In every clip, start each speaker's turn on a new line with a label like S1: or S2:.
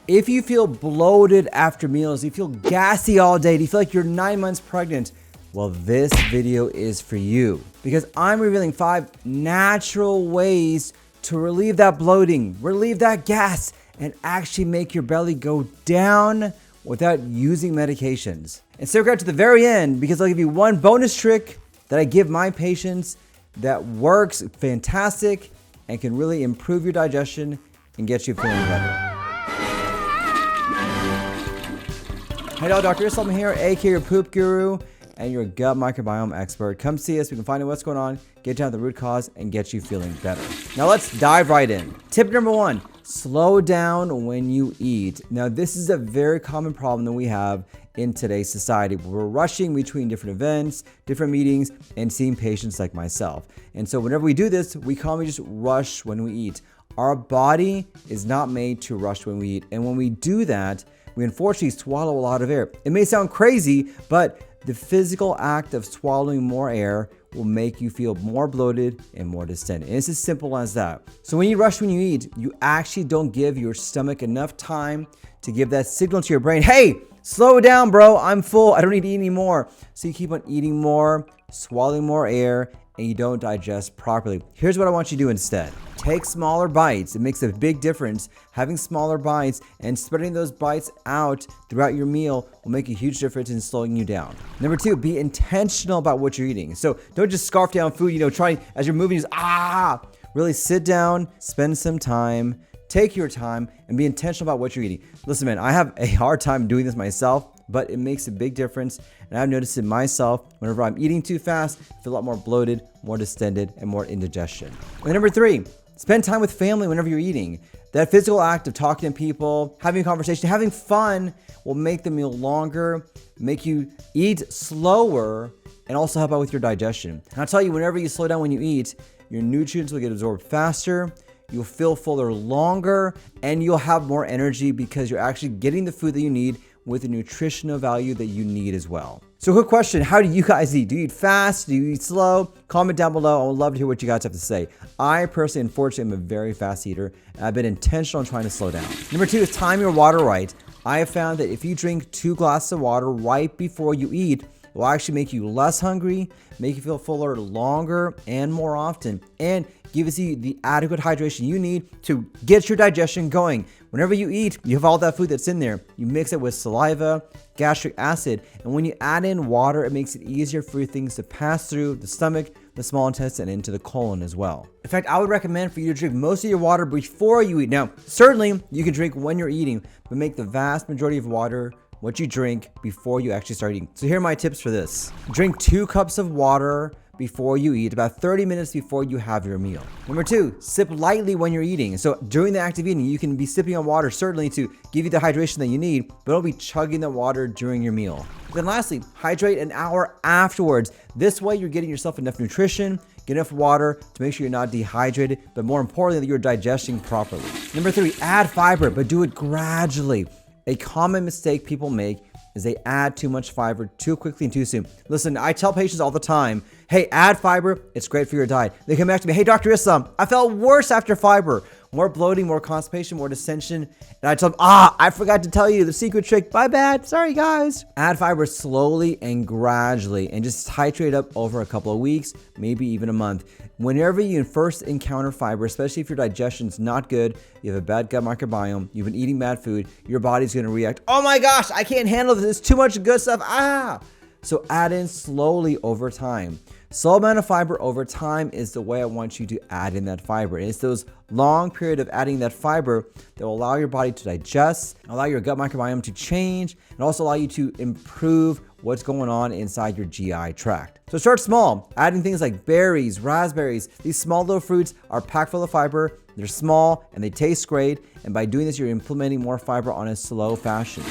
S1: If you feel bloated after meals, you feel gassy all day, do you feel like you're 9 months pregnant? Well, this video is for you because I'm revealing 5 natural ways to relieve that bloating, relieve that gas, and actually make your belly go down without using medications. And stick around to the very end because I'll give you one bonus trick that I give my patients that works fantastic and can really improve your digestion and get you feeling better. Hey, Dr. Islam here, aka your poop guru and your gut microbiome expert. Come see us. We can find out what's going on, get down to the root cause, and get you feeling better. Now let's dive right in. Tip number 1, slow down when you eat. Now this is a very common problem that we have in today's society. We're rushing between different events, different meetings, and seeing patients like myself. And so whenever we do this, we commonly just rush when we eat. Our body is not made to rush when we eat. And when we do that, we unfortunately swallow a lot of air. It may sound crazy, but the physical act of swallowing more air will make you feel more bloated and more distended. And it's as simple as that. So when you rush when you eat, you actually don't give your stomach enough time to give that signal to your brain, hey, slow down, bro, I'm full, I don't need to eat anymore. So you keep on eating more, swallowing more air, and you don't digest properly. Here's what I want you to do instead. Take smaller bites. It makes a big difference. Having smaller bites and spreading those bites out throughout your meal will make a huge difference in slowing you down. Number 2, be intentional about what you're eating. So don't just scarf down food, try as you're moving, really sit down, spend some time, take your time, and be intentional about what you're eating. Listen, man, I have a hard time doing this myself, but it makes a big difference. And I've noticed it myself whenever I'm eating too fast, I feel a lot more bloated, more distended, and more indigestion. And number 3, spend time with family whenever you're eating. That physical act of talking to people, having a conversation, having fun will make the meal longer, make you eat slower, and also help out with your digestion. And I'll tell you, whenever you slow down when you eat, your nutrients will get absorbed faster, you'll feel fuller longer, and you'll have more energy because you're actually getting the food that you need with the nutritional value that you need as well. So quick question, how do you guys eat? Do you eat fast? Do you eat slow? Comment down below. I would love to hear what you guys have to say. I personally, unfortunately, am a very fast eater, and I've been intentional in trying to slow down. Number 2 is time your water right. I have found that if you drink 2 glasses of water right before you eat, it will actually make you less hungry, make you feel fuller longer and more often, and gives you the adequate hydration you need to get your digestion going. Whenever you eat, you have all that food that's in there. You mix it with saliva, gastric acid, and when you add in water, it makes it easier for things to pass through the stomach, the small intestine, and into the colon as well. In fact, I would recommend for you to drink most of your water before you eat. Now, certainly you can drink when you're eating, but make the vast majority of water what you drink before you actually start eating. So here are my tips for this. Drink 2 cups of water before you eat, about 30 minutes before you have your meal. Number 2, sip lightly when you're eating. So during the act of eating, you can be sipping on water certainly to give you the hydration that you need, but don't be chugging the water during your meal. Then lastly, hydrate an hour afterwards. This way you're getting yourself enough nutrition, get enough water to make sure you're not dehydrated, but more importantly, that you're digesting properly. Number 3, add fiber, but do it gradually. A common mistake people make is they add too much fiber too quickly and too soon. Listen, I tell patients all the time, hey, add fiber, it's great for your diet. They come back to me, hey, Dr. Islam, I felt worse after fiber. More bloating, more constipation, more distension. And I tell them, I forgot to tell you the secret trick. My bad, sorry guys. Add fiber slowly and gradually and just titrate up over a couple of weeks, maybe even a month. Whenever you first encounter fiber, especially if your digestion's not good, you have a bad gut microbiome, you've been eating bad food, your body's gonna react, oh my gosh, I can't handle this, too much good stuff, So add in slowly over time. Slow amount of fiber over time is the way I want you to add in that fiber. And it's those long period of adding that fiber that will allow your body to digest, allow your gut microbiome to change, and also allow you to improve what's going on inside your GI tract. So start small, adding things like berries, raspberries. These small little fruits are packed full of fiber. They're small and they taste great. And by doing this, you're implementing more fiber on a slow fashion.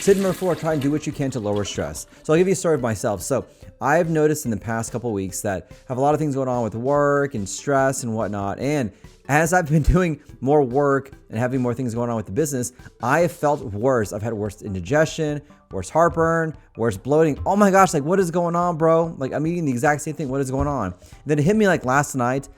S1: Tip number 4, try and do what you can to lower stress. So I'll give you a story of myself. So I've noticed in the past couple of weeks that I have a lot of things going on with work and stress and whatnot. And as I've been doing more work and having more things going on with the business, I have felt worse. I've had worse indigestion, worse heartburn, worse bloating. Oh my gosh, like what is going on, bro? Like I'm eating the exact same thing. What is going on? And then it hit me like last night.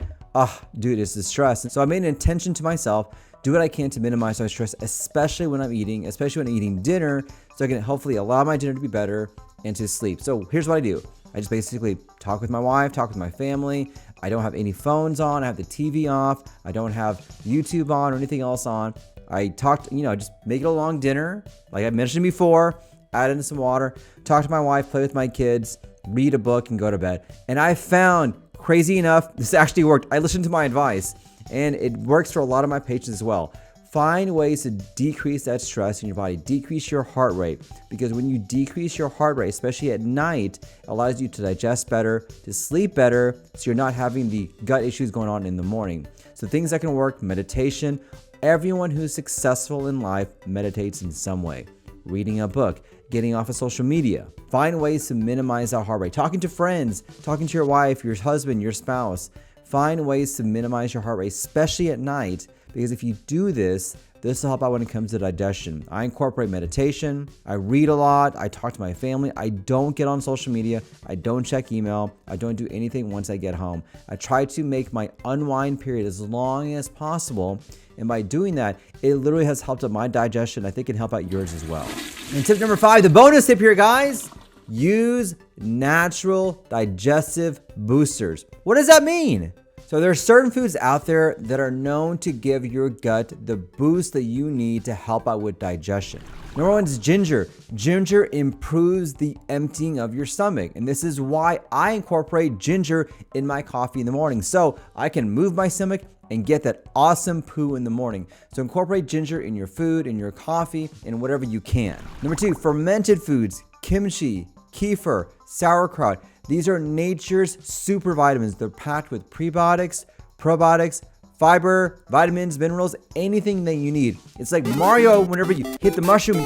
S1: Dude, it's the stress. And so I made an intention to myself do what I can to minimize my stress, especially when I'm eating dinner, so I can hopefully allow my dinner to be better and to sleep. So here's what I do. I just basically talk with my wife, talk with my family. I don't have any phones on. I have the TV off. I don't have YouTube on or anything else on. I talked, just make it a long dinner. Like I mentioned before, add in some water, talk to my wife, play with my kids, read a book, and go to bed. And I found, crazy enough, this actually worked. I listened to my advice, and it works for a lot of my patients as well. Find ways to decrease that stress in your body, decrease your heart rate, because when you decrease your heart rate, especially at night, it allows you to digest better, to sleep better, so you're not having the gut issues going on in the morning. So things that can work: meditation. Everyone who's successful in life meditates in some way. Reading a book, getting off of social media. Find ways to minimize that heart rate. Talking to friends, talking to your wife, your husband, your spouse. Find ways to minimize your heart rate, especially at night, because if you do this will help out when it comes to digestion. I incorporate meditation. I read a lot. I talk to my family. I don't get on social media. I don't check email. I don't do anything once I get home. I try to make my unwind period as long as possible. And by doing that, it literally has helped out my digestion. I think it can help out yours as well. And tip number 5, the bonus tip here, guys: use natural digestive boosters. What does that mean? So there are certain foods out there that are known to give your gut the boost that you need to help out with digestion. Number 1 is ginger. Ginger improves the emptying of your stomach. And this is why I incorporate ginger in my coffee in the morning, so I can move my stomach and get that awesome poo in the morning. So incorporate ginger in your food, in your coffee, in whatever you can. Number 2, fermented foods: kimchi, kefir, sauerkraut. These are nature's super vitamins. They're packed with prebiotics, probiotics, fiber, vitamins, minerals, anything that you need. It's like Mario whenever you hit the mushroom.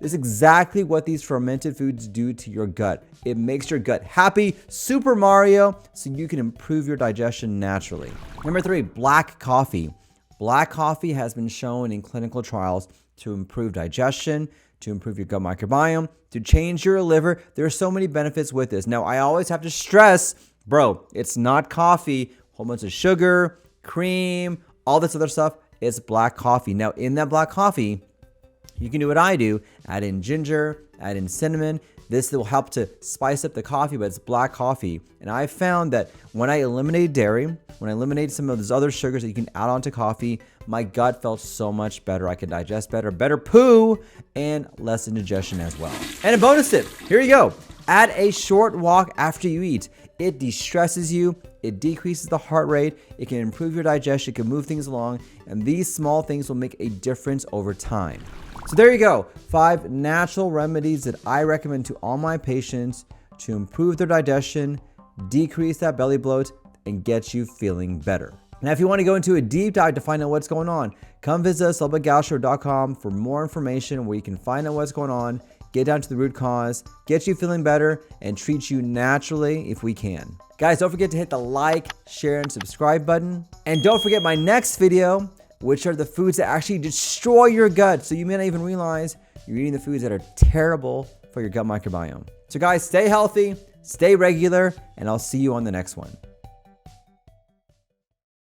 S1: This is exactly what these fermented foods do to your gut. It makes your gut happy, Super Mario, so you can improve your digestion naturally. Number 3, black coffee. Black coffee has been shown in clinical trials to improve digestion, to improve your gut microbiome, to change your liver. There are so many benefits with this. Now, I always have to stress, bro, it's not coffee, whole bunch of sugar, cream, all this other stuff. It's black coffee. Now, in that black coffee, you can do what I do: add in ginger, add in cinnamon. This will help to spice up the coffee, but it's black coffee. And I found that when I eliminated dairy, when I eliminated some of those other sugars that you can add onto coffee, my gut felt so much better. I could digest better poo, and less indigestion as well. And a bonus tip, here you go. Add a short walk after you eat. It de-stresses you, it decreases the heart rate, it can improve your digestion, it can move things along, and these small things will make a difference over time. So there you go, 5 natural remedies that I recommend to all my patients to improve their digestion, decrease that belly bloat, and get you feeling better. Now, if you want to go into a deep dive to find out what's going on, come visit us at LubbockGastro.com for more information where you can find out what's going on, get down to the root cause, get you feeling better, and treat you naturally if we can. Guys, don't forget to hit the like, share, and subscribe button. And don't forget my next video, which are the foods that actually destroy your gut. So you may not even realize you're eating the foods that are terrible for your gut microbiome. So guys, stay healthy, stay regular, and I'll see you on the next one.